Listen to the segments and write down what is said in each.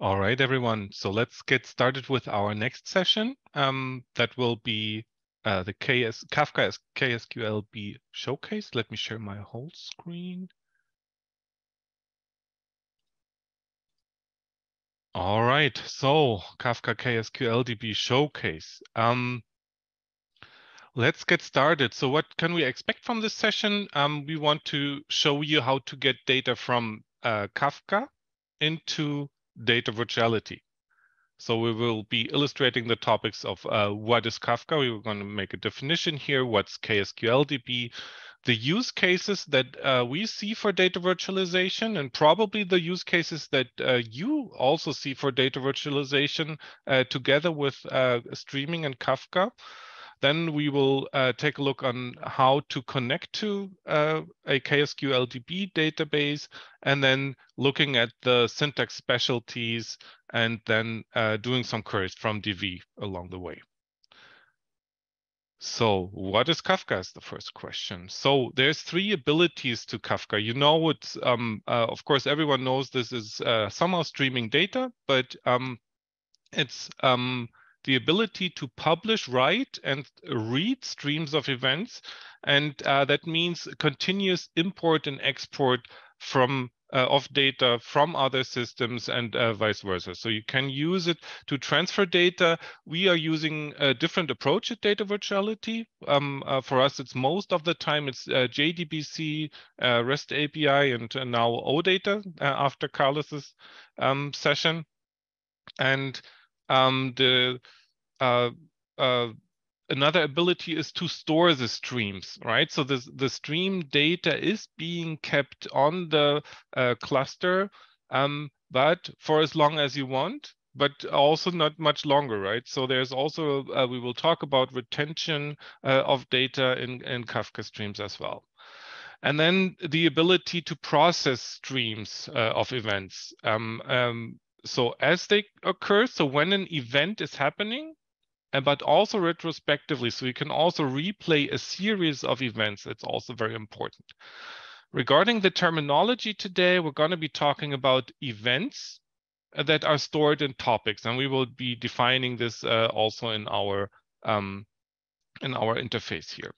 All right, everyone. So let's get started with our next session. That will be the Kafka ksqlDB showcase. Let me share my whole screen. All right, so Kafka ksqlDB showcase. Let's get started. So what can we expect from this session? We want to show you how to get data from Kafka into Data Virtuality. So we will be illustrating the topics of what is Kafka. We're going to make a definition here. What's ksqlDB? The use cases that we see for data virtualization, and probably the use cases that you also see for data virtualization together with streaming and Kafka. Then we will take a look on how to connect to a ksqlDB database, and then looking at the syntax specialties, and then doing some queries from DV along the way. So what is Kafka is the first question. So there's three abilities to Kafka. You know, it's of course, everyone knows this is somehow streaming data, but it's the ability to publish, write, and read streams of events. And that means continuous import and export from of data from other systems and vice versa. So you can use it to transfer data. We are using a different approach at Data Virtuality. For us, it's most of the time it's JDBC, REST API, and now OData after Carlos's session. And another ability is to store the streams, right? So the stream data is being kept on the cluster, but for as long as you want, but also not much longer, right? So there's also, we will talk about retention of data in Kafka streams as well. And then the ability to process streams of events. So as they occur, so when an event is happening, but also retrospectively, so you can also replay a series of events. It's also very important. Regarding the terminology today, we're going to be talking about events that are stored in topics, and we will be defining this also in our interface here.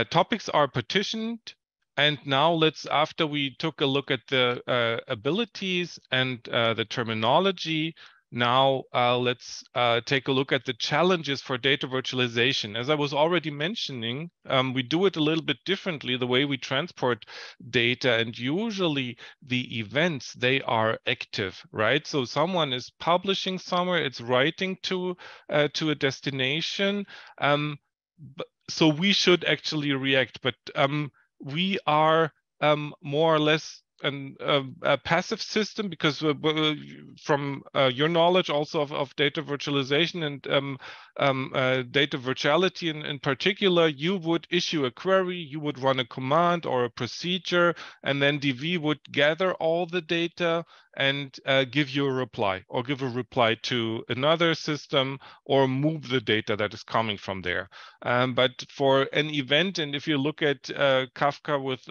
Topics are partitioned. And now let's, after we took a look at the abilities and the terminology, now let's take a look at the challenges for data virtualization. As I was already mentioning, we do it a little bit differently, the way we transport data, and usually the events, they are active, right? So someone is publishing somewhere, it's writing to a destination, so we should actually react, but we are more or less a passive system, because from your knowledge also of data virtualization and data virtuality in particular, you would issue a query, you would run a command or a procedure, and then DV would gather all the data and give you a reply, or give a reply to another system, or move the data that is coming from there. But for an event, and if you look at Kafka with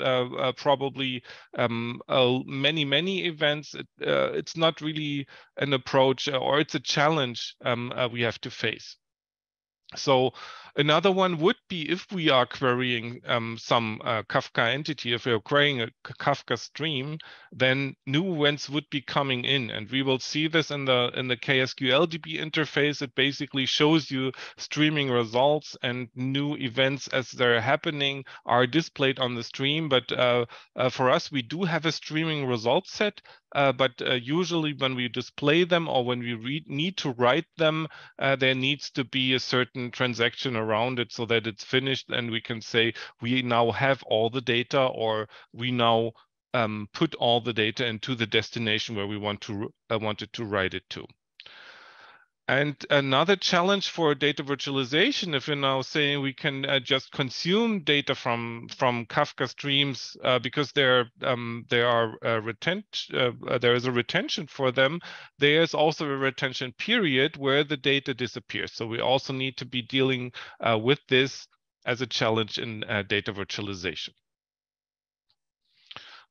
probably many events, it's not really an approach, or it's a challenge we have to face. So another one would be, if we are querying some Kafka entity, if we're querying a Kafka stream, then new events would be coming in, and we will see this in the ksqlDB interface. It basically shows you streaming results, and new events as they're happening are displayed on the stream. But for us, we do have a streaming results set, but usually when we display them, or when we need to write them, there needs to be a certain transaction around it so that it's finished, and we can say we now have all the data, or we now put all the data into the destination where we wanted to write it to. And another challenge for data virtualization, if you're now saying we can just consume data from Kafka streams because there is a retention for them, there's also a retention period where the data disappears. So we also need to be dealing with this as a challenge in data virtualization.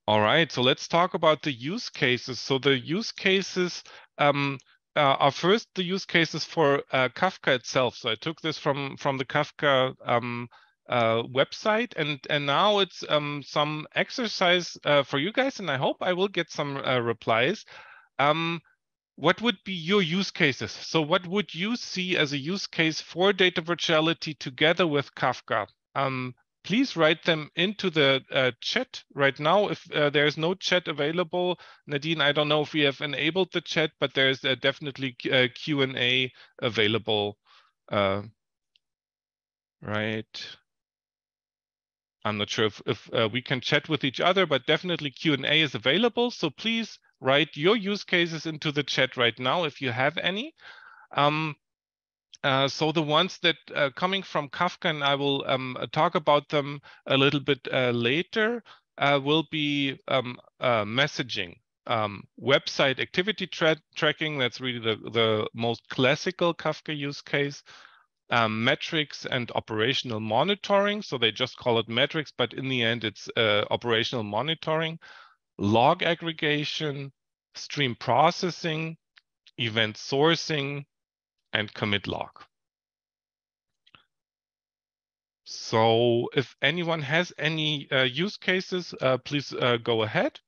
All right, so let's talk about the use cases. So the use cases are first the use cases for Kafka itself. So I took this from the Kafka website, and now it's some exercise for you guys, and I hope I will get some replies. What would be your use cases? So what would you see as a use case for data virtuality together with Kafka? Please write them into the chat right now. If there's no chat available, Nadine, I don't know if we have enabled the chat, but there's definitely Q&A available. Right. I'm not sure if we can chat with each other, but definitely Q&A is available. So please write your use cases into the chat right now if you have any. So the ones that coming from Kafka, and I will talk about them a little bit later, will be messaging, website activity tracking. That's really the most classical Kafka use case. Metrics and operational monitoring. So they just call it metrics, but in the end, it's operational monitoring, log aggregation, stream processing, event sourcing, and commit log. So if anyone has any use cases, please go ahead.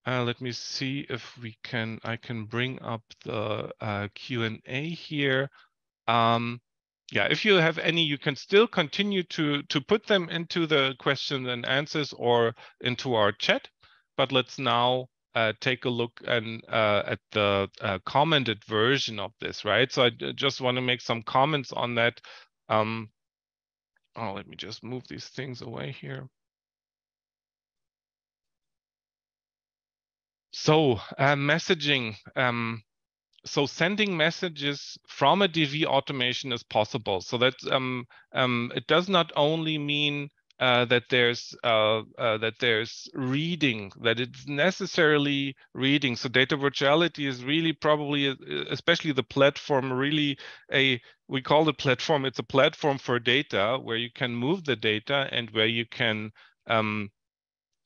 Let me see if I can bring up the Q&A here. Yeah, if you have any, you can still continue to put them into the questions and answers or into our chat. But let's now take a look at the commented version of this, right? So I just want to make some comments on that. Let me just move these things away here. So messaging. So sending messages from a DV automation is possible. So that it does not only mean that there's reading, that it's necessarily reading. So data virtuality is really probably, especially the platform, really we call it platform. It's a platform for data where you can move the data and where you can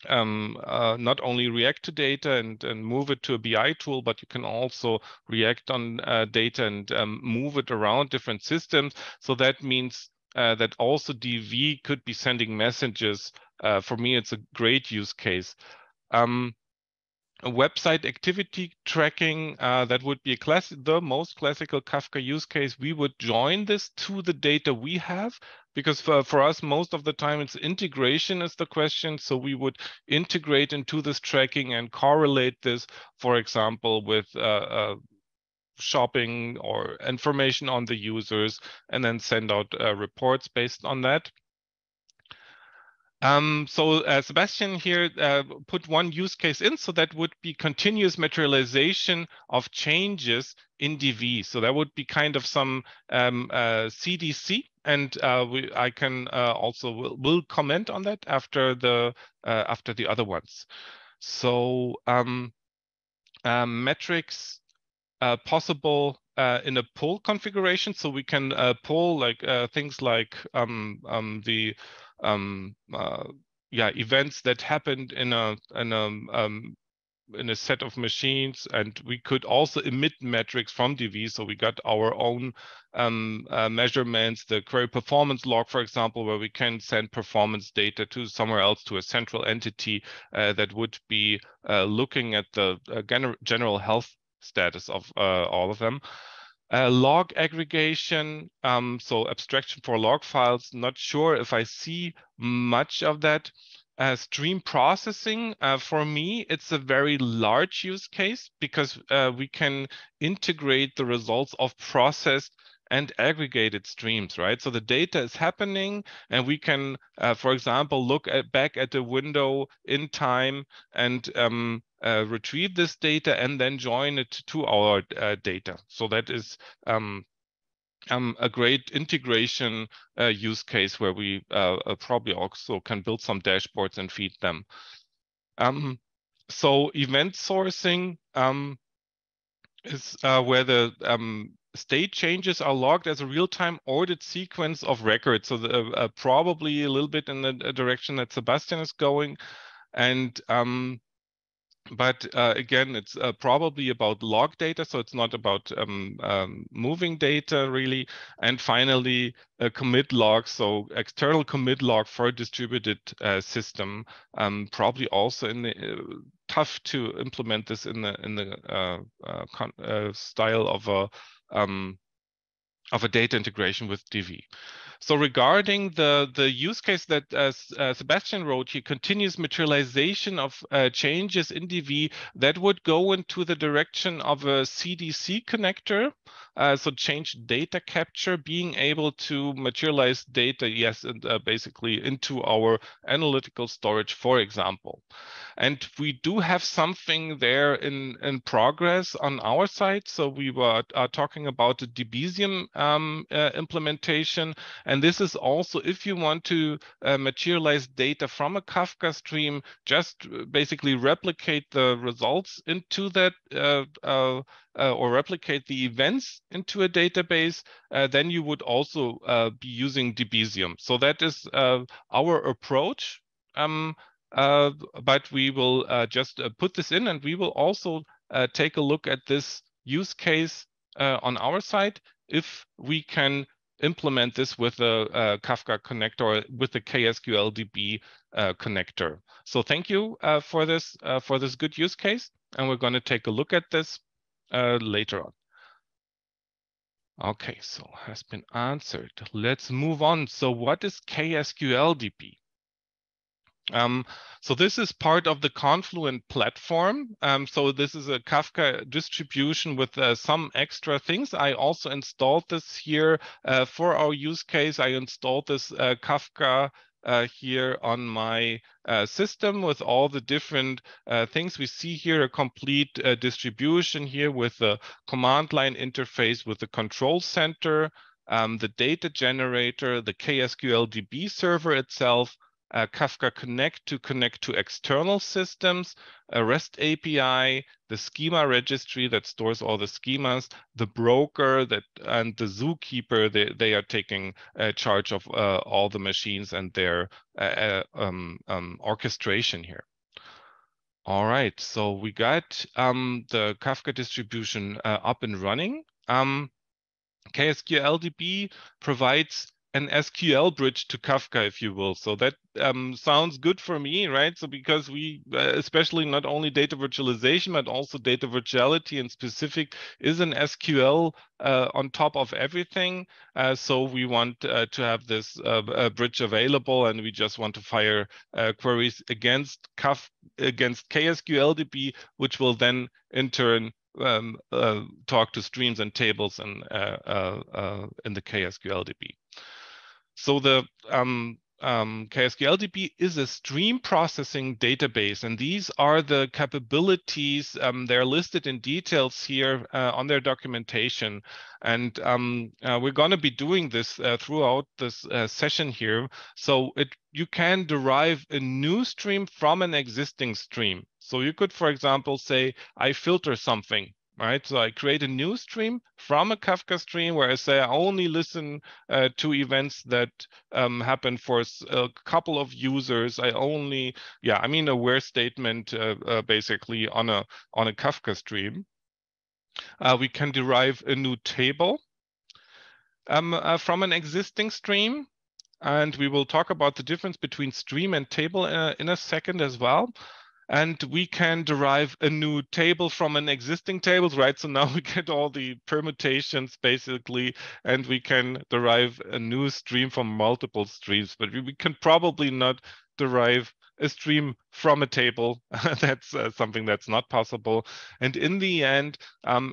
not only react to data and move it to a BI tool, but you can also react on data and move it around different systems. So that means that also DV could be sending messages. For me, it's a great use case. A website activity tracking, that would be the most classical Kafka use case. We would join this to the data we have, because for us, most of the time, it's integration is the question. So we would integrate into this tracking and correlate this, for example, with shopping or information on the users, and then send out reports based on that. So Sebastian here put one use case in, so that would be continuous materialization of changes in DV. So that would be kind of some CDC, and I can also will comment on that after the other ones. So metrics possible in a pull configuration, so we can pull like things like the events that happened in a set of machines, and we could also emit metrics from DV. So we got our own measurements, the query performance log, for example, where we can send performance data to somewhere else, to a central entity that would be looking at the general health status of all of them. Log aggregation, so abstraction for log files, not sure if I see much of that. Stream processing, for me, it's a very large use case, because we can integrate the results of processed and aggregated streams, right? So the data is happening, and we can, for example, look back at the window in time and retrieve this data and then join it to our data. So that is a great integration use case where we probably also can build some dashboards and feed them. So event sourcing is where the state changes are logged as a real-time ordered sequence of records. So probably a little bit in the direction that Sebastian is going. And But again, it's probably about log data, so it's not about moving data really. And finally, a commit log, so external commit log for a distributed system. Probably also in the tough to implement this in the style of a data integration with DV. So regarding the use case that Sebastian wrote here, continuous materialization of changes in DV, that would go into the direction of a CDC connector. So change data capture, being able to materialize data, yes, and basically into our analytical storage, for example. And we do have something there in progress on our side. So we are talking about the Debezium implementation. And this is also if you want to materialize data from a Kafka stream, just basically replicate the results into that or replicate the events into a database, then you would also be using Debezium. So that is our approach. But we will just put this in, and we will also take a look at this use case on our side if we can implement this with a Kafka connector, with the ksqlDB connector. So thank you for this good use case, and we're going to take a look at this later on. Okay, so has been answered. Let's move on. So what is ksqlDB? So this is part of the Confluent platform. So this is a Kafka distribution with some extra things. I also installed this here for our use case. I installed this Kafka here on my system with all the different things. We see here a complete distribution here with the command line interface with the control center, the data generator, the ksqlDB server itself, Kafka Connect to connect to external systems, a REST API, the schema registry that stores all the schemas, the broker and the zookeeper. They are taking charge of all the machines and their orchestration here. All right, so we got the Kafka distribution up and running. ksqlDB provides an SQL bridge to Kafka, if you will. So that sounds good for me, right? So because we, especially not only data virtualization, but also data virtuality in specific is an SQL on top of everything. So we want to have this bridge available, and we just want to fire queries against ksqlDB, which will then in turn talk to streams and tables and in the ksqlDB. So the ksqlDB is a stream processing database, and these are the capabilities. They're listed in details here on their documentation. And we're going to be doing this throughout this session here. So you can derive a new stream from an existing stream. So you could, for example, say, I filter something. Right, so I create a new stream from a Kafka stream where I say I only listen to events that happen for a couple of users. I only, a where statement basically on a Kafka stream. We can derive a new table from an existing stream, and we will talk about the difference between stream and table in a second as well. And we can derive a new table from an existing table, right? So now we get all the permutations basically, and we can derive a new stream from multiple streams, but we can probably not derive a stream from a table. That's something that's not possible. And in the end,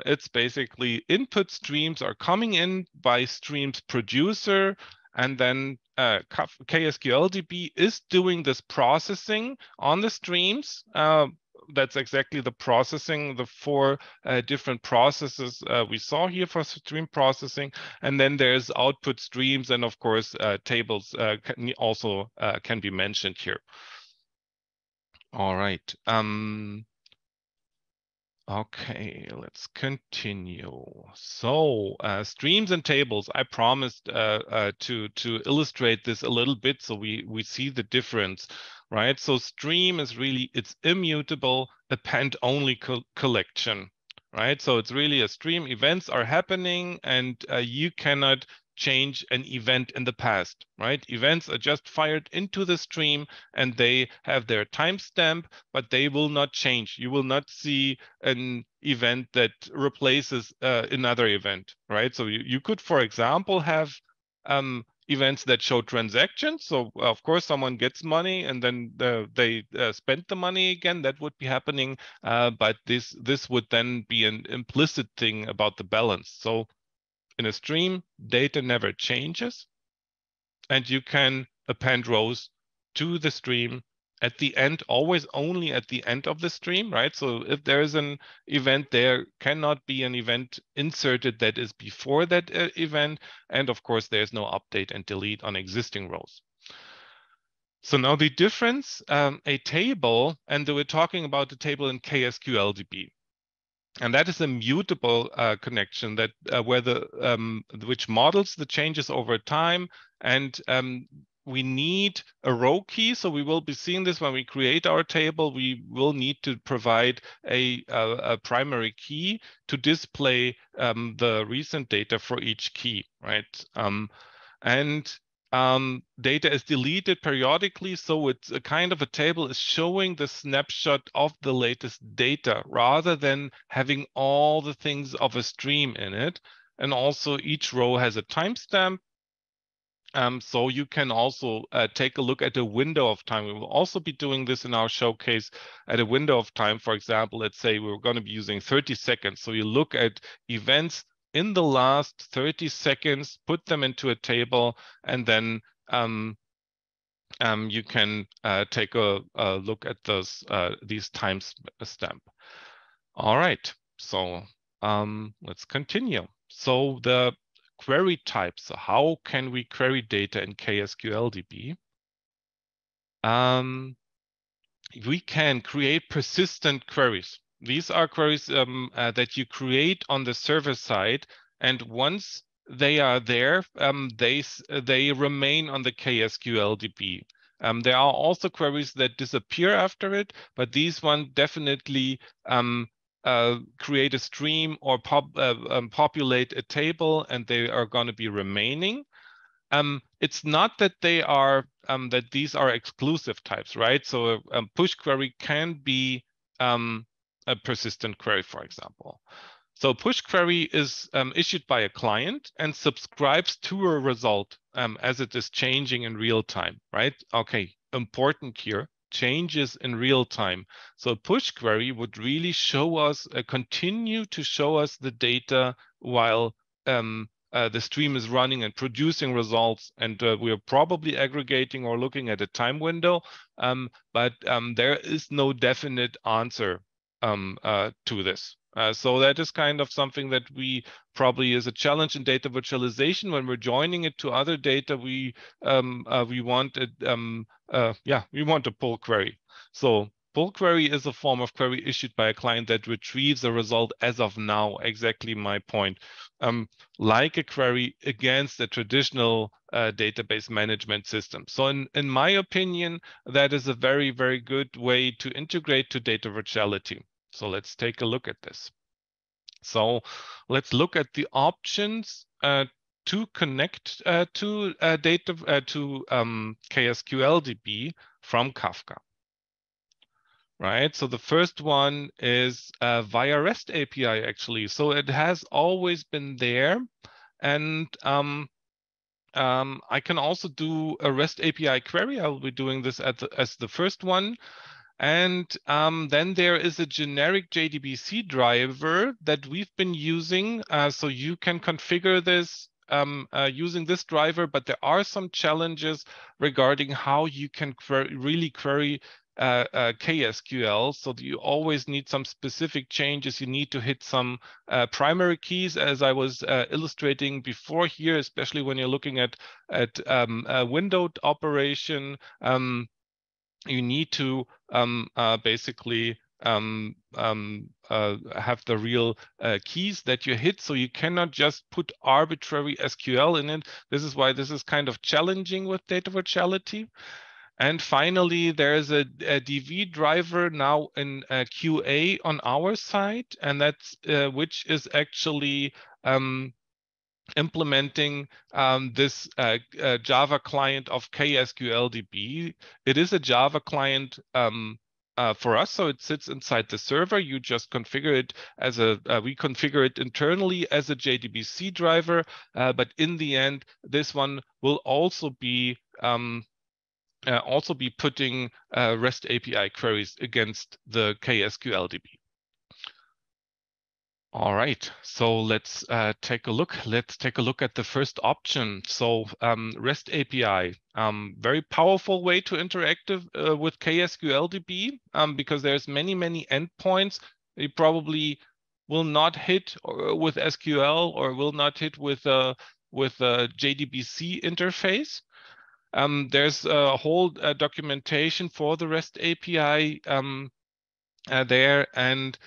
it's basically input streams are coming in by streams producer, and then ksqlDB is doing this processing on the streams. That's exactly the processing, the four different processes we saw here for stream processing. And then there's output streams, and of course, tables can be mentioned here. All right. Okay, let's continue. So streams and tables, I promised to illustrate this a little bit so we see the difference, right? So stream is really, it's immutable, append-only collection, right? So it's really a stream, events are happening and you cannot change an event in the past, right? Events are just fired into the stream and they have their timestamp, but they will not change. You will not see an event that replaces another event, right? So you could, for example, have events that show transactions. So of course, someone gets money and then they spend the money again. That would be happening, but this would then be an implicit thing about the balance. So in a stream, data never changes, and you can append rows to the stream at the end, always only at the end of the stream, right? So if there is an event, there cannot be an event inserted that is before that event. And of course, there's no update and delete on existing rows. So now the difference, a table, and we're talking about the table in ksqlDB. And that is a mutable connection that where which models the changes over time, and we need a row key. So we will be seeing this when we create our table. We will need to provide a primary key to display the recent data for each key, right? Data is deleted periodically, so it's a kind of a table is showing the snapshot of the latest data rather than having all the things of a stream in it. And also each row has a timestamp. So you can also take a look at a window of time. We will also be doing this in our showcase at a window of time. For example, let's say we're going to be using 30 seconds. So you look at events in the last 30 seconds, put them into a table, and then you can take a look at these timestamp. All right, so let's continue. So the query types. So how can we query data in ksqlDB? We can create persistent queries. These are queries that you create on the server side, and once they are there, they remain on the ksqlDB. There are also queries that disappear after it, but these ones definitely create a stream or populate a table, and they are going to be remaining. It's not that they are that these are exclusive types, right? So a push query can be a persistent query, for example. So push query is issued by a client and subscribes to a result as it is changing in real time, right? Okay, important here, changes in real time. So push query would really show us, continue to show us the data while the stream is running and producing results, and we are probably aggregating or looking at a time window, but there is no definite answer to this. So that is kind of something that we probably is a challenge in data virtualization. When we're joining it to other data, we want it, we want a pull query. So pull query is a form of query issued by a client that retrieves a result as of now. Exactly my point. Like a query against a traditional database management system. So in my opinion, that is a very, very good way to integrate to data virtuality. So let's take a look at this. So let's look at the options to connect to ksqlDB from Kafka. Right, so the first one is via REST API actually. So it has always been there, and I can also do a REST API query. I will be doing this as the first one. And then there is a generic JDBC driver that we've been using. So you can configure this using this driver, but there are some challenges regarding how you can really query ksql. So you always need some specific changes. You need to hit some primary keys, as I was illustrating before here, especially when you're looking at a windowed operation. You need to basically have the real keys that you hit. So you cannot just put arbitrary SQL in it. This is why this is kind of challenging with data virtuality. And finally, there's a DV driver now in QA on our side, and that's which is actually implementing this Java client of ksqlDB. It is a Java client for us, so it sits inside the server. You just configure it as we configure it internally as a JDBC driver, but in the end, this one will also be putting REST API queries against the ksqlDB. All right, so let's take a look. Let's take a look at the first option. So REST API, very powerful way to interact with ksqlDB because there's many endpoints. You probably will not hit with SQL or will not hit with a JDBC interface. There's a whole documentation for the REST API there, and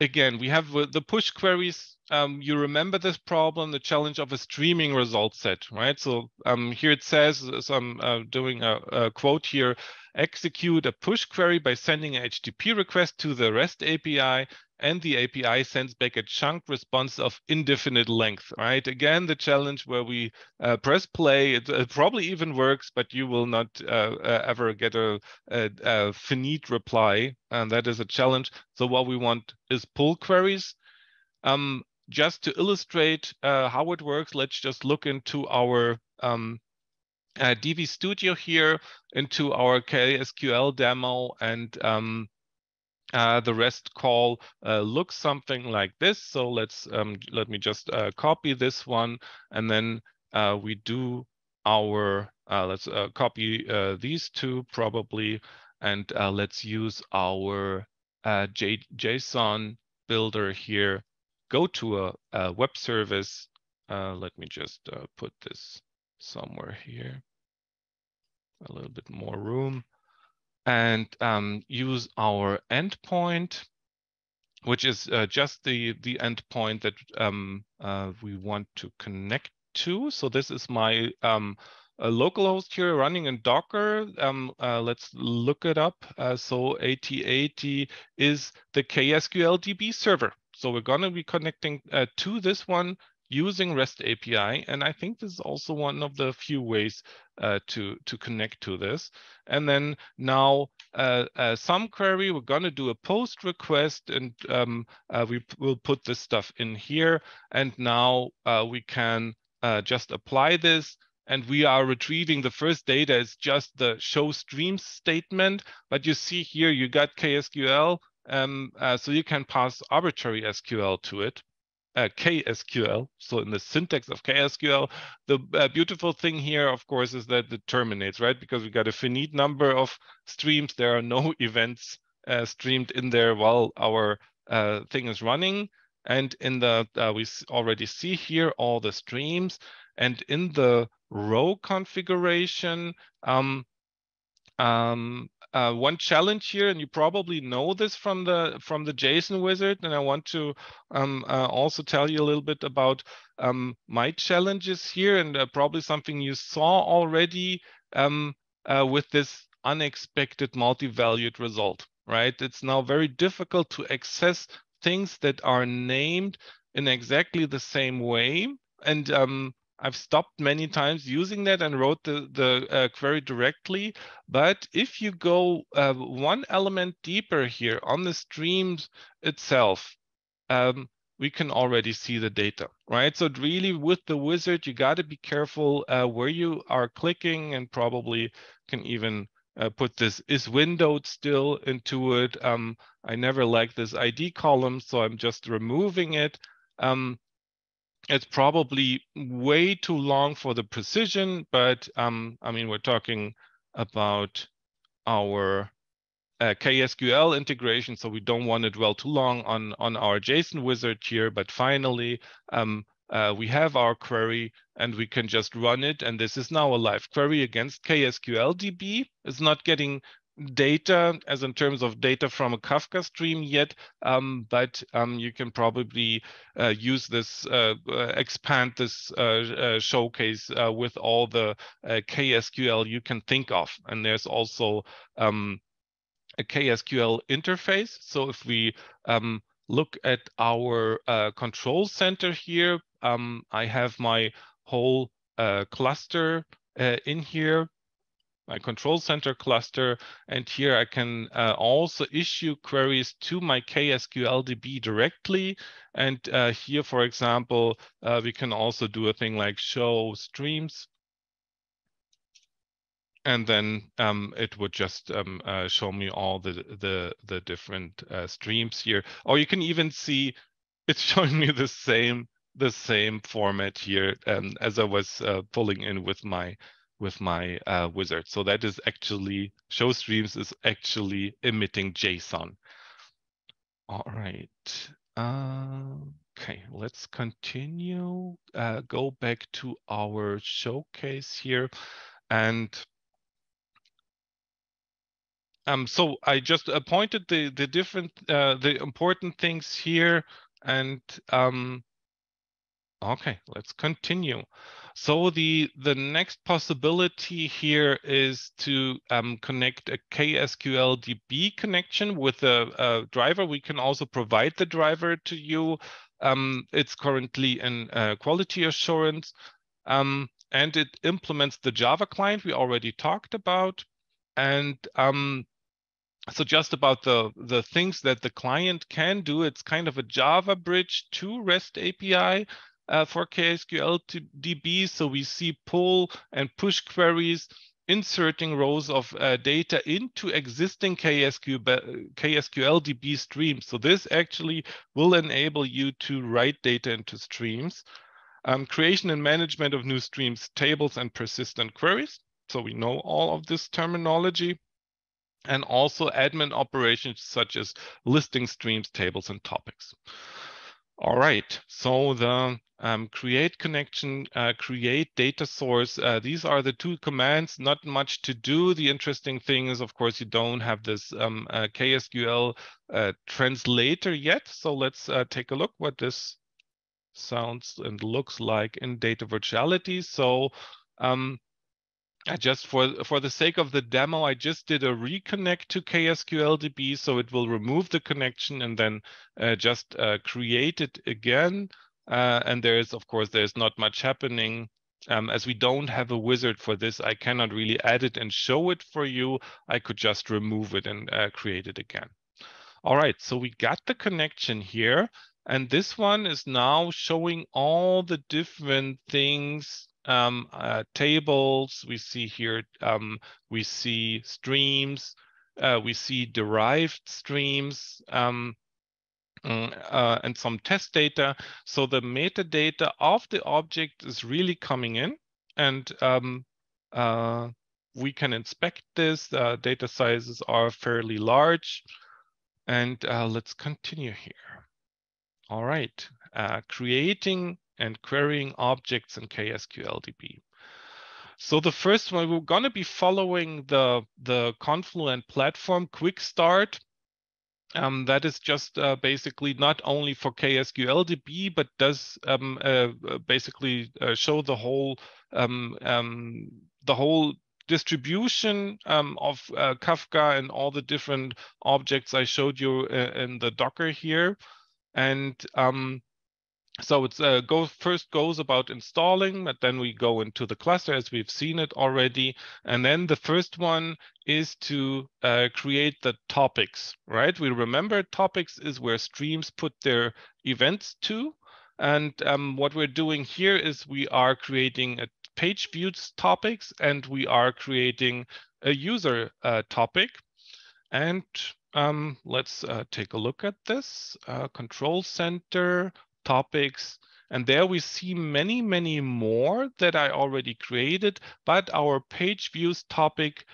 again, we have the push queries. You remember this problem, the challenge of a streaming result set, right? So here it says, so I'm doing a quote here, execute a push query by sending an HTTP request to the REST API, and the API sends back a chunk response of indefinite length, right? Again, the challenge where we press play, it probably even works, but you will not ever get a finite reply, and that is a challenge. So what we want is pull queries. Just to illustrate how it works, let's just look into our DB Studio here, into our KSQL demo, and the REST call looks something like this. So let's let me just copy this one, and then we do our let's copy these two probably, and let's use our JSON builder here. Go to a web service. Let me just put this somewhere here, a little bit more room, and use our endpoint, which is just the endpoint that we want to connect to. So this is my localhost here running in Docker. Let's look it up. So 8080 is the ksqlDB server. So we're going to be connecting to this one using REST API, and I think this is also one of the few ways to connect to this. And then now some query, we're going to do a post request, and we will put this stuff in here. And now we can just apply this, and we are retrieving the first data. Is just the show streams statement, but you see here you got ksql, so you can pass arbitrary SQL to it. ksql. So in the syntax of ksql, the beautiful thing here, of course, is that it terminates, right? Because we got a finite number of streams. There are no events streamed in there while our thing is running. And in the we already see here all the streams. And in the row configuration, one challenge here, and you probably know this from the JSON wizard, and I want to also tell you a little bit about my challenges here, and probably something you saw already with this unexpected multi-valued result, right? It's now very difficult to access things that are named in exactly the same way, and I've stopped many times using that and wrote the query directly. But if you go one element deeper here on the streams itself, we can already see the data, right? So really with the wizard, you got to be careful where you are clicking, and probably can even put this is windowed still into it. I never like this ID column, so I'm just removing it. It's probably way too long for the precision, but I mean, we're talking about our ksql integration, so we don't want to dwell too long on our JSON wizard here. But finally, we have our query, and we can just run it. And this is now a live query against ksqlDB. It's not getting data as in terms of data from a Kafka stream yet, but you can probably use this, expand this showcase with all the KSQL you can think of. And there's also a KSQL interface. So if we look at our control center here, I have my whole cluster in here, my control center cluster, and here I can also issue queries to my ksqlDB directly. And here, for example, we can also do a thing like show streams, and then it would just show me all the different streams here. Or you can even see it's showing me the same format here as I was pulling in with my wizard. So that is actually, show streams is actually emitting JSON. All right. Okay, let's continue. Go back to our showcase here. And so I just pointed the different, the important things here. And okay, let's continue. So the next possibility here is to connect a ksqlDB connection with a driver. We can also provide the driver to you. It's currently in quality assurance, and it implements the Java client we already talked about. And so just about the things that the client can do, it's kind of a Java bridge to REST API for ksqlDB. So we see pull and push queries, inserting rows of data into existing ksqlDB streams. So this actually will enable you to write data into streams. Creation and management of new streams, tables, and persistent queries. So we know all of this terminology. And also admin operations such as listing streams, tables, and topics. All right, so the create connection, create data source, these are the two commands, not much to do. The interesting thing is, of course, you don't have this KSQL translator yet. So let's take a look what this sounds and looks like in Data Virtuality. So I just, for the sake of the demo, I just did a reconnect to ksqlDB, so it will remove the connection and then just create it again. And there's not much happening. As we don't have a wizard for this, I cannot really add it and show it for you. I could just remove it and create it again. All right, so we got the connection here. And this one is now showing all the different things, tables. We see here, we see streams, we see derived streams, and some test data. So the metadata of the object is really coming in, and we can inspect this. Data sizes are fairly large. And let's continue here. All right, creating and querying objects in ksqlDB. So the first one, we're going to be following the Confluent platform quick start. That is just basically not only for ksqlDB, but does basically show the whole distribution of Kafka and all the different objects I showed you in the Docker here. And so it's first goes about installing, but then we go into the cluster as we've seen it already. And then the first one is to create the topics, right? We remember topics is where streams put their events to. And what we're doing here is we are creating a page views topics, and we are creating a user topic. And let's take a look at this. Control center, topics, and there we see many, many more that I already created, but our page views topic,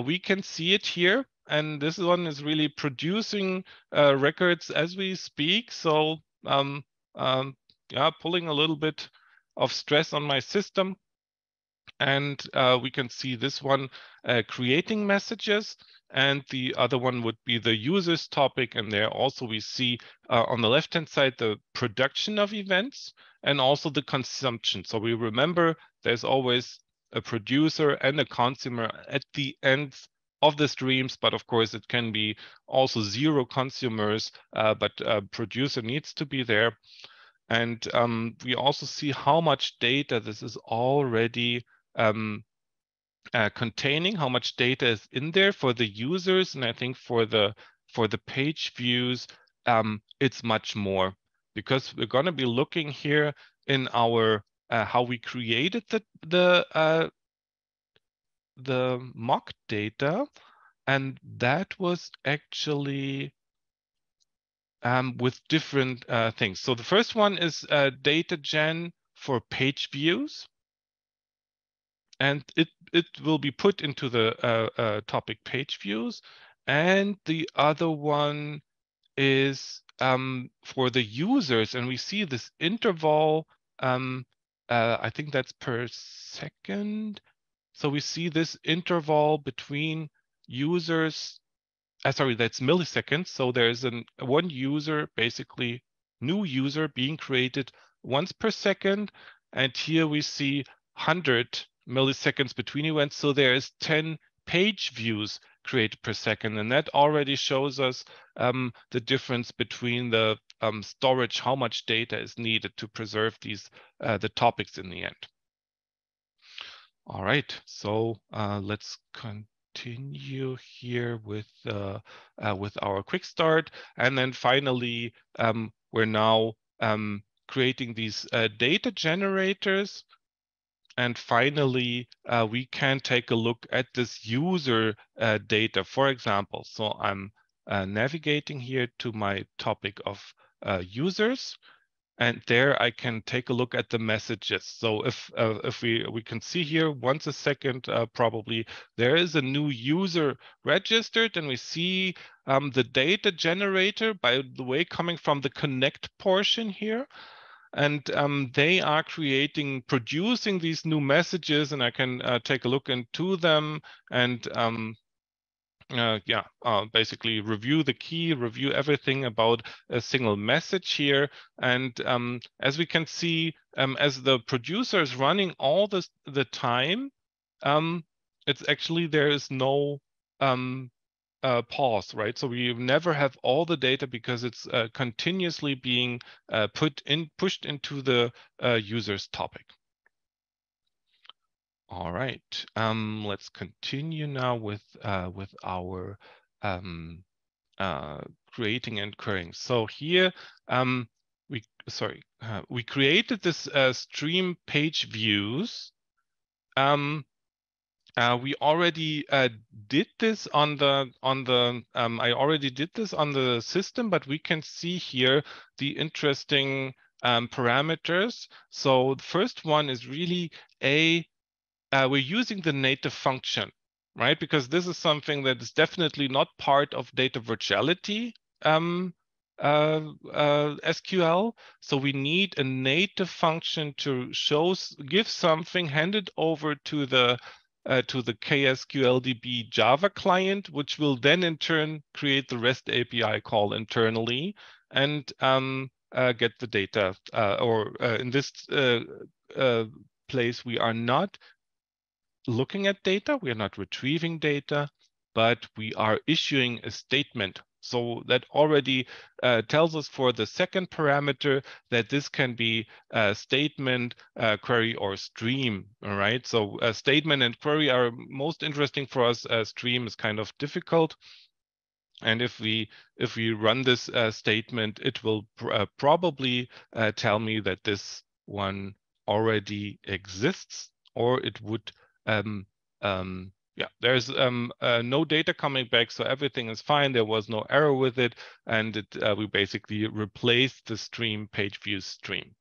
we can see it here. And this one is really producing records as we speak. So yeah, pulling a little bit of stress on my system. And we can see this one creating messages. and the other one would be the users topic. And there also we see on the left-hand side the production of events and also the consumption. So we remember there's always a producer and a consumer at the end of the streams, but of course it can be also 0 consumers, but producer needs to be there. And we also see how much data this is already containing, how much data is in there for the users. And I think for the page views, it's much more, because we're going to be looking here in our how we created the mock data, and that was actually with different things. So the first one is data gen for page views, and it will be put into the topic page views. And the other one is for the users, and we see this interval. I think that's per second. So we see this interval between users. Sorry, that's milliseconds. So there's one user, basically new user being created once per second. And here we see 100 milliseconds between events. So there is 10 page views created per second. And that already shows us the difference between the storage, how much data is needed to preserve these the topics in the end. All right, so let's continue here with our quick start, and then finally we're now creating these data generators. And finally, we can take a look at this user data, for example. So I'm navigating here to my topic of users. And there I can take a look at the messages. So if we can see here, once a second, probably there is a new user registered, and we see the data generator, by the way, coming from the connect portion here. And they are producing these new messages, and I can take a look into them and basically review the key, review everything about a single message here. And as we can see, as the producer is running all the time, it's actually, there is no pause, right? So we never have all the data because it's continuously being pushed into the user's topic. All right, let's continue now with our creating and querying. So here we created this stream page views. We already did this on the I already did this on the system, but we can see here the interesting parameters. So the first one is really we're using the native function, right? Because this is something that is definitely not part of Data Virtuality SQL. So we need a native function to give something, hand it over to the ksqlDB Java client, which will then in turn create the REST API call internally and get the data. In this place, we are not looking at data, we are not retrieving data, but we are issuing a statement. So that already tells us for the second parameter that this can be a statement, query, or stream. All right. So a statement and query are most interesting for us. Stream is kind of difficult. And if we run this statement, it will probably tell me that this one already exists, or it would there's no data coming back, so everything is fine. There was no error with it, and we basically replaced the stream page views stream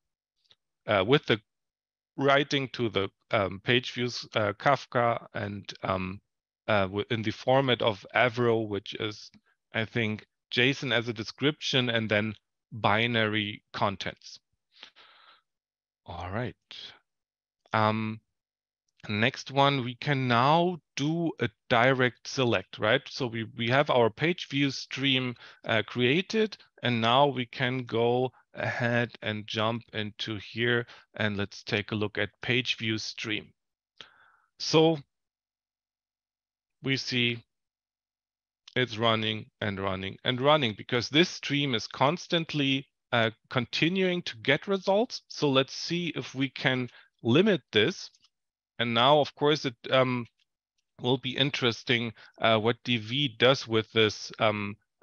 with the writing to the page views Kafka, and in the format of Avro, which is, I think, JSON as a description and then binary contents. All right. Next one, we can now do a direct select, right? So we have our page view stream created, and now we can go ahead and jump into here, and let's take a look at page view stream. So we see it's running and running and running because this stream is constantly continuing to get results. So let's see if we can limit this. And now, of course, it will be interesting what DV does with this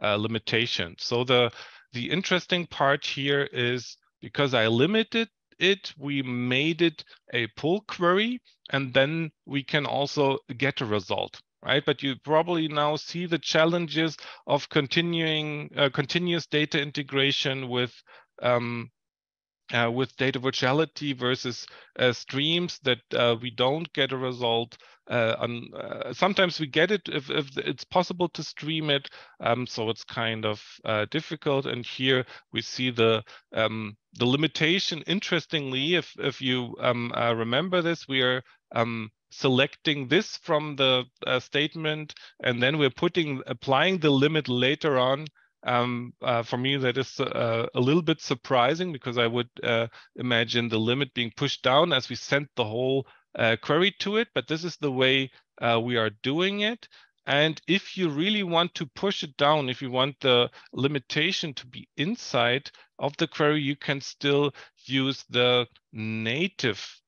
limitation. So the interesting part here is because I limited it, we made it a pull query, and then we can also get a result, right? But you probably now see the challenges of continuous data integration with Data Virtuality versus streams that we don't get a result. Sometimes we get it if it's possible to stream it, so it's kind of difficult. And here we see the limitation. Interestingly, if you remember this, we are selecting this from the statement, and then we're applying the limit later on. For me, that is a little bit surprising because I would imagine the limit being pushed down as we send the whole query to it, but this is the way we are doing it. And if you really want to push it down, if you want the limitation to be inside of the query, you can still use the native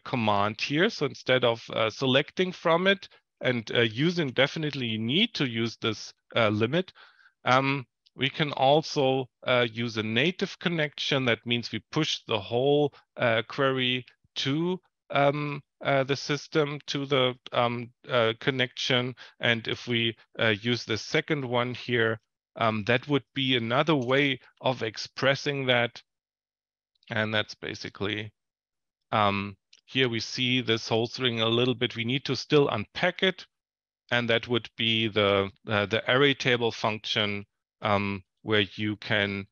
command here. So instead of selecting from it and definitely you need to use this limit. We can also use a native connection. That means we push the whole query to the system, to the connection. And if we use the second one here, that would be another way of expressing that. And that's basically, here we see this whole thing a little bit. We need to still unpack it. And that would be the array table function, where you can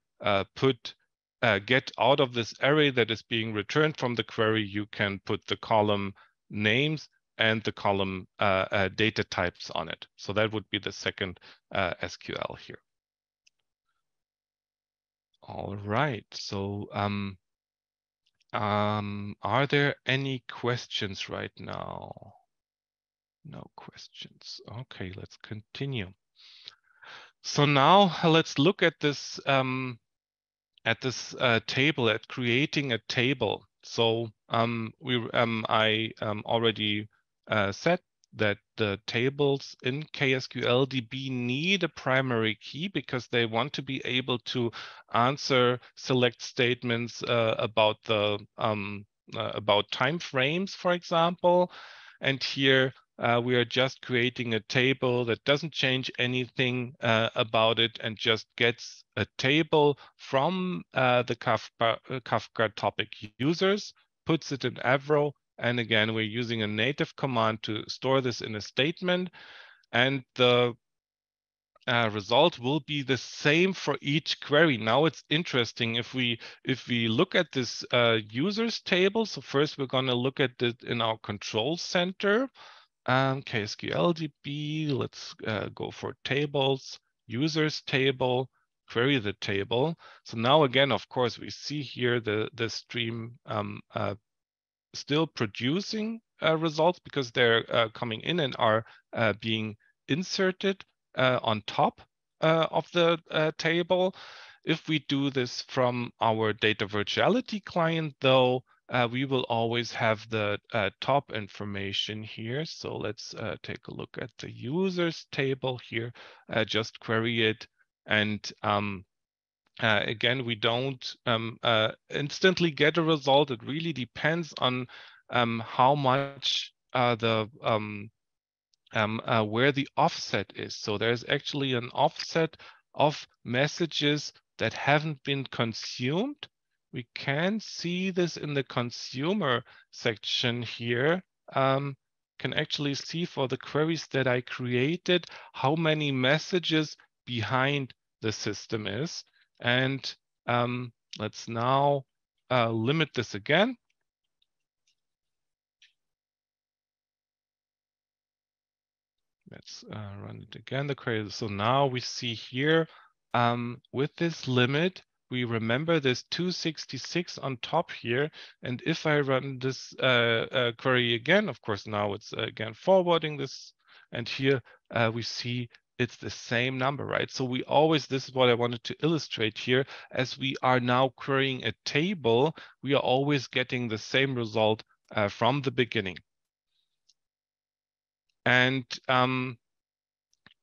get out of this array that is being returned from the query, you can put the column names and the column data types on it. So that would be the second SQL here. All right. So are there any questions right now? No questions. Okay, let's continue. So now let's look at this table, at creating a table. So I already said that the tables in ksqlDB need a primary key because they want to be able to answer select statements about the about time frames, for example. And here we are just creating a table that doesn't change anything about it and just gets a table from the Kafka topic users, puts it in Avro, and again, we're using a native command to store this in a statement, and the result will be the same for each query. Now it's interesting if we look at this users table. So first we're going to look at it in our control center. ksqlDB, let's go for tables, users table, query the table. So now again, of course, we see here the stream still producing results because they're coming in and are being inserted on top of the table. If we do this from our Data Virtuality client, though, we will always have the top information here. So let's take a look at the users table here, just query it. And again, we don't instantly get a result. It really depends on how much where the offset is. So there's actually an offset of messages that haven't been consumed. We can see this in the consumer section here. Can actually see for the queries that I created, how many messages behind the system is. And let's now limit this again. Let's run it again, the query. So now we see here, with this limit, we remember this 266 on top here. And if I run this query again, of course, now it's again forwarding this. And here we see it's the same number, right? So we always, this is what I wanted to illustrate here, as we are now querying a table, we are always getting the same result from the beginning. And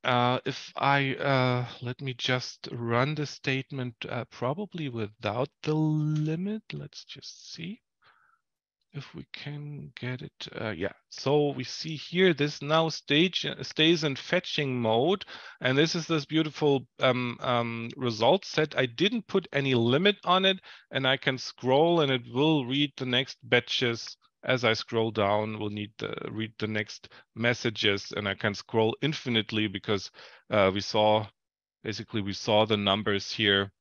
if I, let me just run the statement probably without the limit. Let's just see if we can get it. Yeah, so we see here this now stays in fetching mode. And this is this beautiful result set. I didn't put any limit on it, and I can scroll and it will read the next batches. As I scroll down, we'll need to read the next messages, and I can scroll infinitely because we saw the numbers here.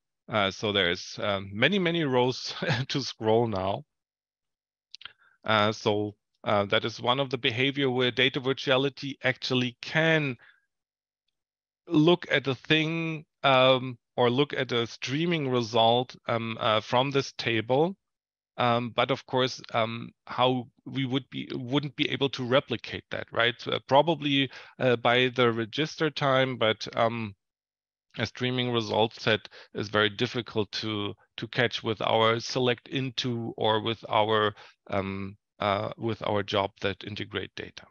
So there's many rows to scroll now. So that is one of the behavior where data virtuality actually can look at a thing or look at a streaming result from this table. But of course, how we wouldn't be able to replicate that, right? Probably by the register time, but a streaming result set is very difficult to catch with our select into or with our job that integrate data.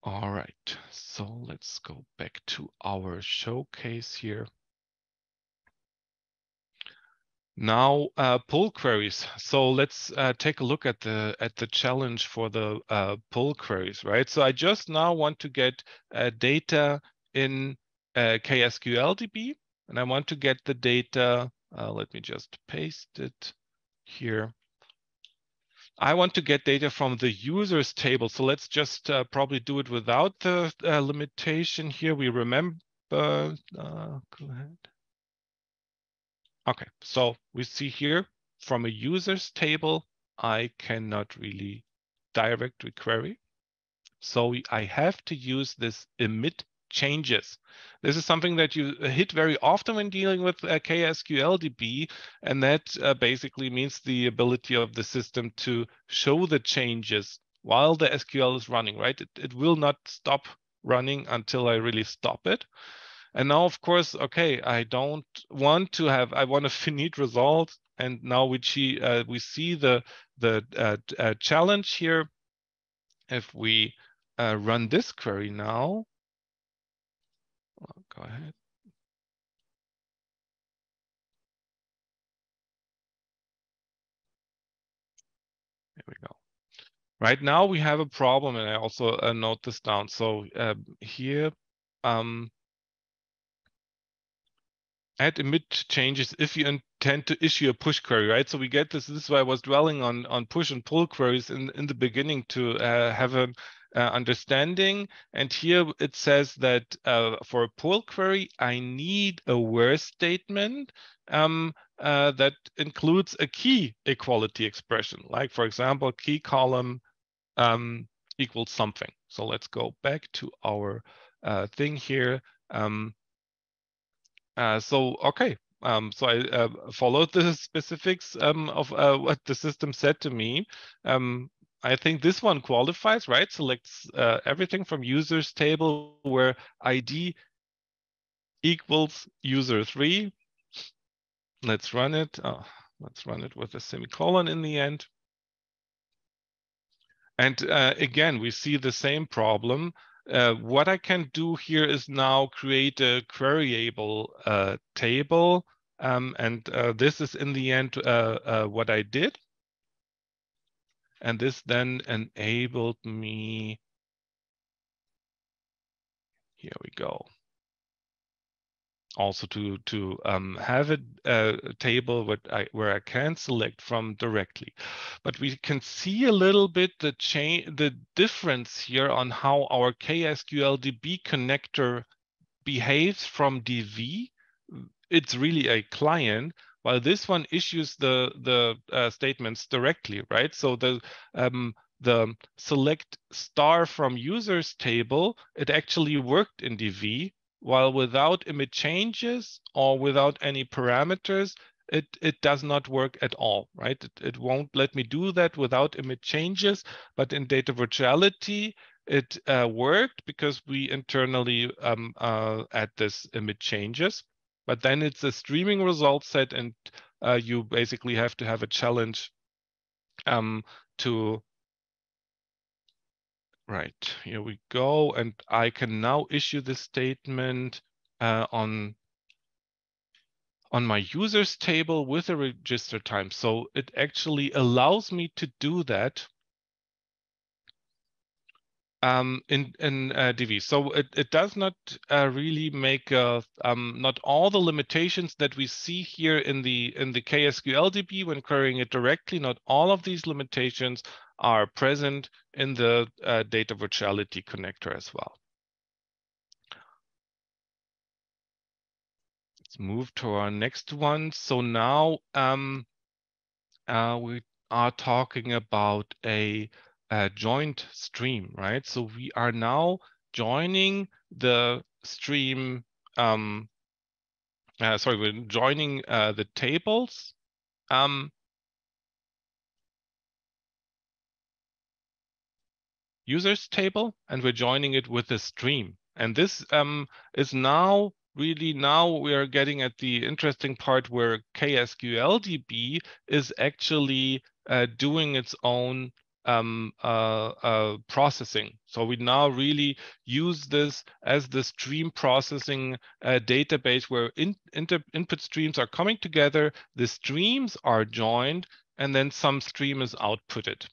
All right, so let's go back to our showcase here. Now, pull queries. So let's take a look at the challenge for the pull queries, right? So I just now want to get data in ksqlDB, and I want to get the data. Let me just paste it here. I want to get data from the users table. So let's just probably do it without the limitation here. We remember. Go ahead. Okay, so we see here from a users table, I cannot really directly query. So I have to use this emit changes. This is something that you hit very often when dealing with ksqlDB, and that basically means the ability of the system to show the changes while the SQL is running, right? It will not stop running until I really stop it. And now, of course, okay, I don't want to have, I want a finite result. And now we see the challenge here. If we run this query now, go ahead. There we go. Right now we have a problem, and I also note this down. So here, add emit changes if you intend to issue a push query, right? So we get this. This is why I was dwelling on push and pull queries in the beginning to have an understanding. And here it says that for a pull query, I need a where statement that includes a key equality expression, like for example, key column equals something. So let's go back to our thing here. Okay, so I followed the specifics of what the system said to me. I think this one qualifies, right? Selects everything from users table where ID equals user3. Let's run it. Let's run it with a semicolon in the end. And again, we see the same problem. What I can do here is now create a queryable table. And this is in the end what I did. And this then enabled me, here we go, also to have a table where I can select from directly. But we can see a little bit the difference here on how our ksqlDB connector behaves from DV. It's really a client, while this one issues the statements directly, right? So the select star from users table, it actually worked in DV, while without image changes or without any parameters, it does not work at all, right? It won't let me do that without image changes, but in Data Virtuality, it worked because we internally add this image changes. But then it's a streaming result set, and you basically have to have a challenge to, right, here we go. And I can now issue this statement on my users table with a register time. So it actually allows me to do that in DV. So it does not really make not all the limitations that we see here in the ksqlDB when querying it directly. Not all of these limitations are present in the Data Virtuality connector as well. Let's move to our next one. So now we are talking about a joint stream, right? So we are now joining the stream. Sorry, we're joining the tables. Users table, and we're joining it with a stream. And this is now really, now we are getting at the interesting part where ksqlDB is actually doing its own processing. So we now really use this as the stream processing database where input streams are coming together, the streams are joined, and then some stream is outputted.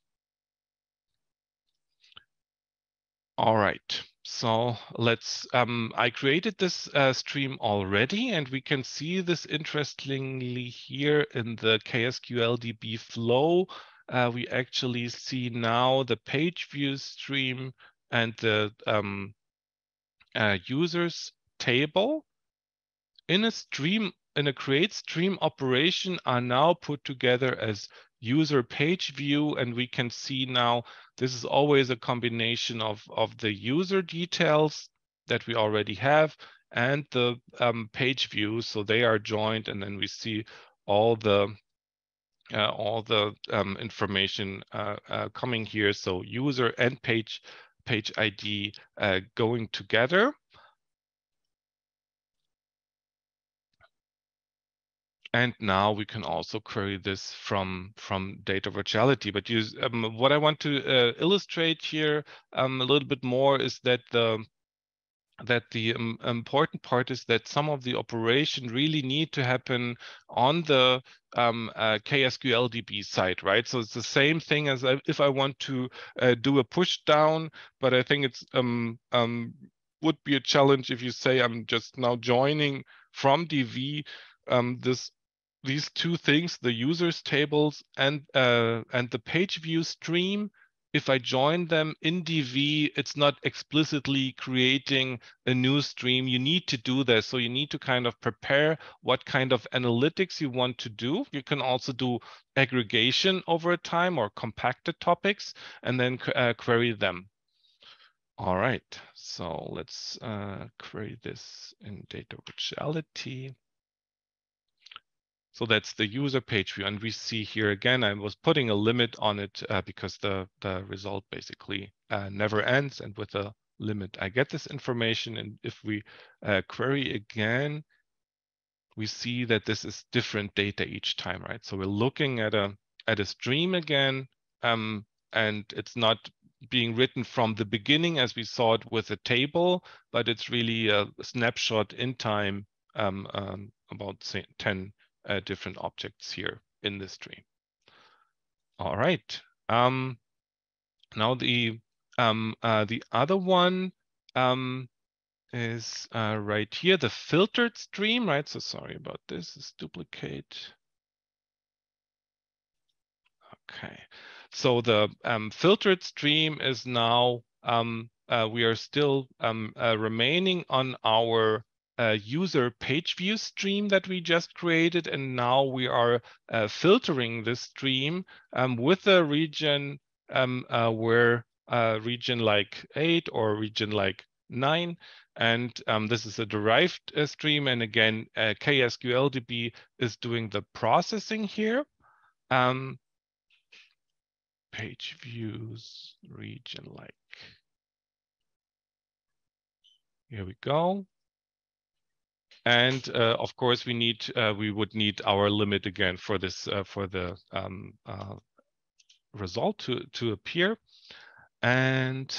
All right, so let's, I created this stream already, and we can see this interestingly here in the ksqlDB flow. We actually see now the page view stream and the users table in a create stream operation are now put together as user page view, and we can see now this is always a combination of the user details that we already have and the page view. So they are joined, and then we see all the information coming here. So user and page ID going together. And now we can also query this from Data Virtuality. But what I want to illustrate here a little bit more is that the important part is that some of the operation really need to happen on the ksqlDB side, right? So it's the same thing as if I want to do a push down, but I think it's would be a challenge if you say I'm just now joining from DV these two things, the users tables and the page view stream. If I join them in DV, it's not explicitly creating a new stream. You need to do this. So you need to kind of prepare what kind of analytics you want to do. You can also do aggregation over time or compacted topics and then query them. All right, so let's query this in Data Virtuality. So that's the user page view. And we see here again, I was putting a limit on it because the result basically never ends. And with a limit, I get this information. And if we query again, we see that this is different data each time, right? So we're looking at a stream again, and it's not being written from the beginning as we saw it with a table, but it's really a snapshot in time about 10 different objects here in the stream. All right. Now the other one is right here, the filtered stream, right? So sorry about this. Let's duplicate. Okay. So the filtered stream is now we are still remaining on our user page view stream that we just created, and now we are filtering this stream with a region where region like 8 or region like 9. And this is a derived stream. And again, ksqlDB is doing the processing here. Page views, region like. Here we go. And of course, we would need our limit again for this for the result to appear. And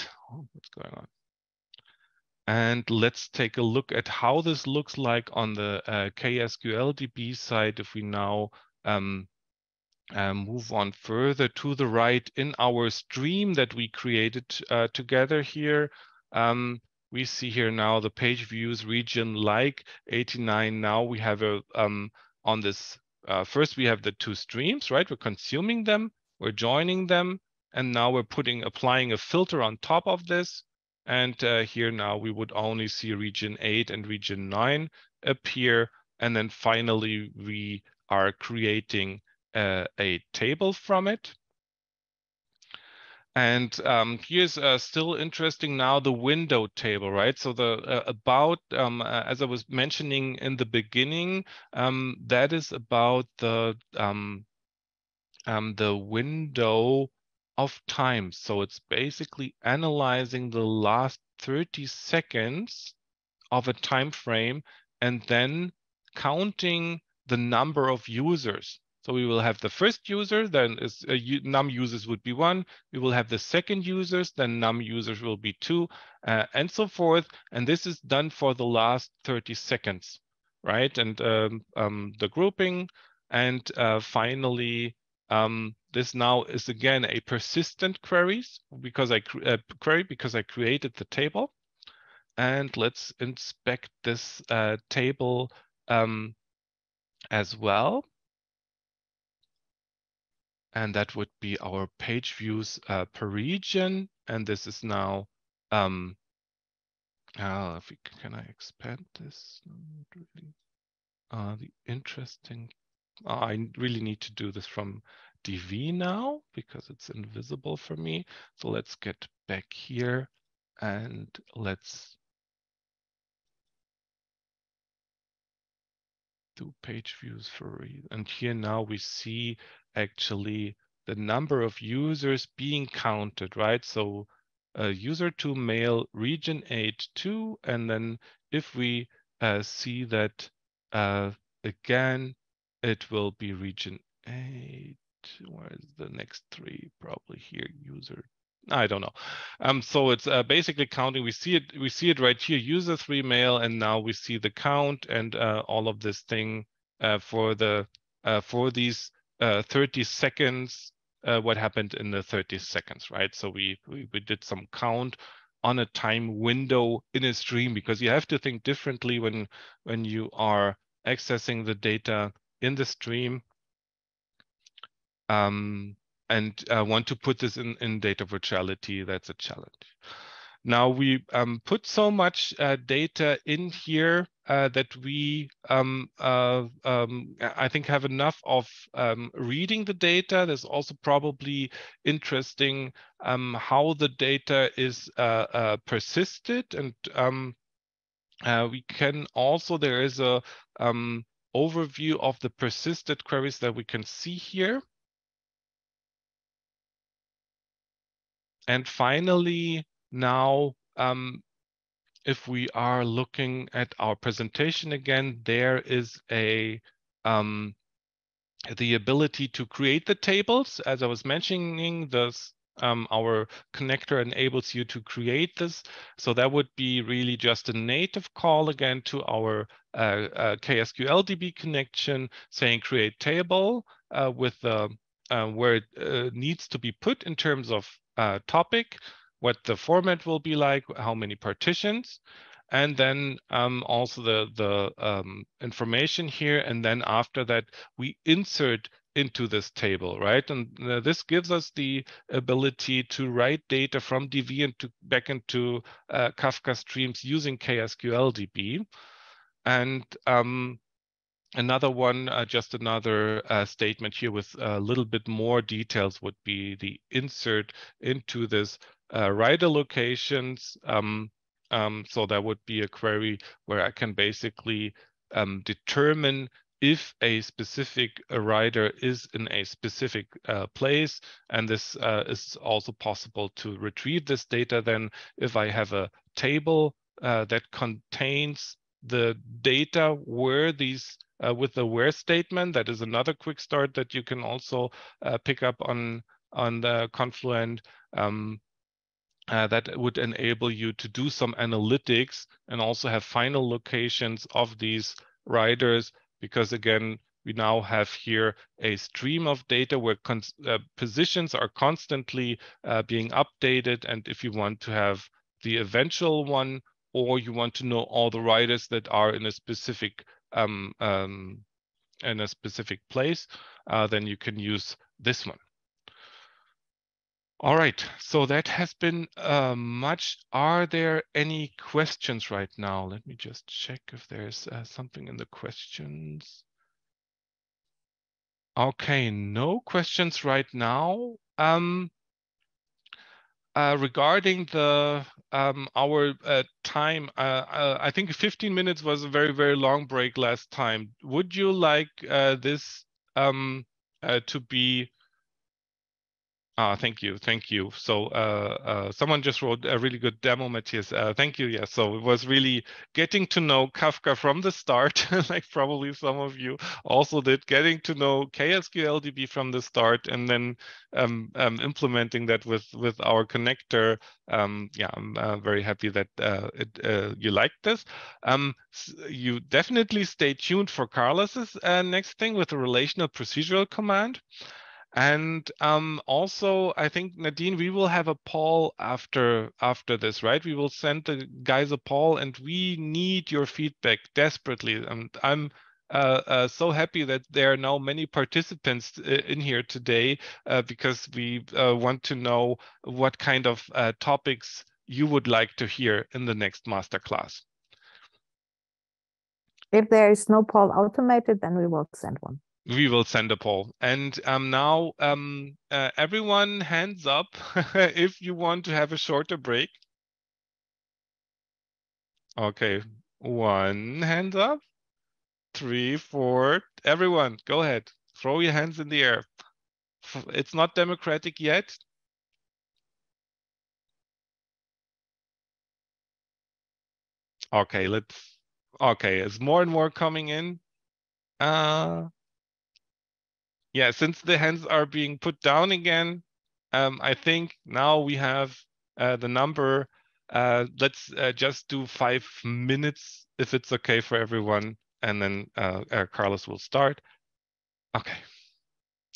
what's going on? And let's take a look at how this looks like on the ksqlDB side. If we now move on further to the right in our stream that we created together here, we see here now the page views region like 89. Now we have a on this first we have the two streams, right? We're consuming them, we're joining them, and now we're applying a filter on top of this. And here now we would only see region 8 and region 9 appear. And then finally we are creating a table from it. And here's still interesting now, the window table, right? So the about, as I was mentioning in the beginning, that is about the window of time. So it's basically analyzing the last 30 seconds of a time frame and then counting the number of users. So we will have the first user, then num users would be 1. We will have the second users, then num users will be 2, and so forth. And this is done for the last 30 seconds, right? And the grouping, and finally, this now is again a persistent queries because I created the table. And let's inspect this table as well. And that would be our page views per region. And this is now, can I expand this? Really. The interesting, I really need to do this from DV now because it's invisible for me. So let's get back here and let's do page views for, and here now we see actually the number of users being counted, right? So user 2 male region 8 2, and then if we see that again, it will be region 8. Where is the next 3? Probably here, user. I don't know. So it's basically counting. We see it right here, user 3 male, and now we see the count and all of this thing for these 30 seconds. What happened in the 30 seconds, right? So we did some count on a time window in a stream, because you have to think differently when you are accessing the data in the stream. And want to put this in Data Virtuality, that's a challenge. Now we put so much data in here that we, I think, have enough of reading the data. There's also probably interesting how the data is persisted. And we can also, there is a overview of the persisted queries that we can see here. And finally, now, if we are looking at our presentation again, there is a the ability to create the tables. As I was mentioning, this our connector enables you to create this. So that would be really just a native call again to our ksqlDB connection, saying create table with where it needs to be put in terms of topic, what the format will be like, how many partitions, and then also the information here. And then after that, we insert into this table, right? And this gives us the ability to write data from DV and back into Kafka streams using ksqlDB. And Another one, just another statement here with a little bit more details would be the insert into this rider locations. So that would be a query where I can basically determine if a specific rider is in a specific place. And this is also possible to retrieve this data then if I have a table that contains the data where these with the where statement. That is another quick start that you can also pick up on the Confluent. That would enable you to do some analytics and also have final locations of these riders, because again, we now have here a stream of data where positions are constantly being updated. And if you want to have the eventual one, or you want to know all the riders that are in a specific place, then you can use this one. All right, so that has been much. Are there any questions right now? Let me just check if there's something in the questions. Okay, no questions right now. Regarding the our time, I think 15 minutes was a very, very long break last time. Would you like this to be? Thank you. Thank you. So someone just wrote a really good demo, Matthias. Thank you. Yeah, so it was really getting to know Kafka from the start, like probably some of you also did, getting to know ksqlDB from the start, and then implementing that with our connector. Yeah, I'm very happy that you liked this. You definitely stay tuned for Carlos's next thing with the relational procedural command. And also, I think, Nadine, we will have a poll after this, right? We will send the guys a poll, and we need your feedback desperately. And I'm so happy that there are now many participants in here today because we want to know what kind of topics you would like to hear in the next masterclass. If there is no poll automated, then we will send one. We will send a poll. And now everyone hands up if you want to have a shorter break. Okay, 1 hand up, 3, 4. Everyone, go ahead. Throw your hands in the air. It's not democratic yet. Okay, okay, it's more and more coming in. Yeah, since the hands are being put down again, I think now we have the number. Let's just do 5 minutes if it's okay for everyone, and then Carlos will start. Okay,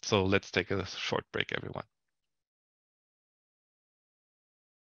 so let's take a short break, everyone.